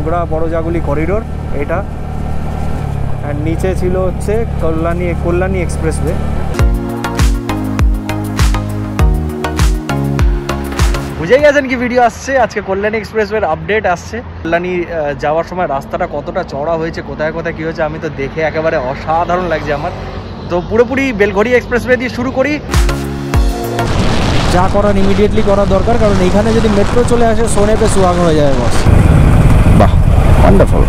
Habra বড়জাগুলি corridor এটা, আর নিচে ছিল হচ্ছে কল্যাণী এক্সপ্রেসওয়ে। বুঝে গেছেন কি ভিডিও আসছে আজকে, কল্যাণী এক্সপ্রেসওয়ের আপডেট আসছে। কল্যাণী যাওয়ার সময় রাস্তাটা কতটা চড়া হয়েছে, কোথায় কোথায় কী হয়েছে আমি তো দেখে একেবারে অসাধারণ লাগছে আমার। তো পুরোপুরি বেলঘড়ি এক্সপ্রেসওয়ে দিয়ে শুরু করি। যা করার ইমিডিয়েটলি করা দরকার, কারণ এইখানে যদি মেট্রো চলে আসে সোনে পে সুহাগ হয়ে যাবে বস। বাহ, ওয়ান্ডারফুল।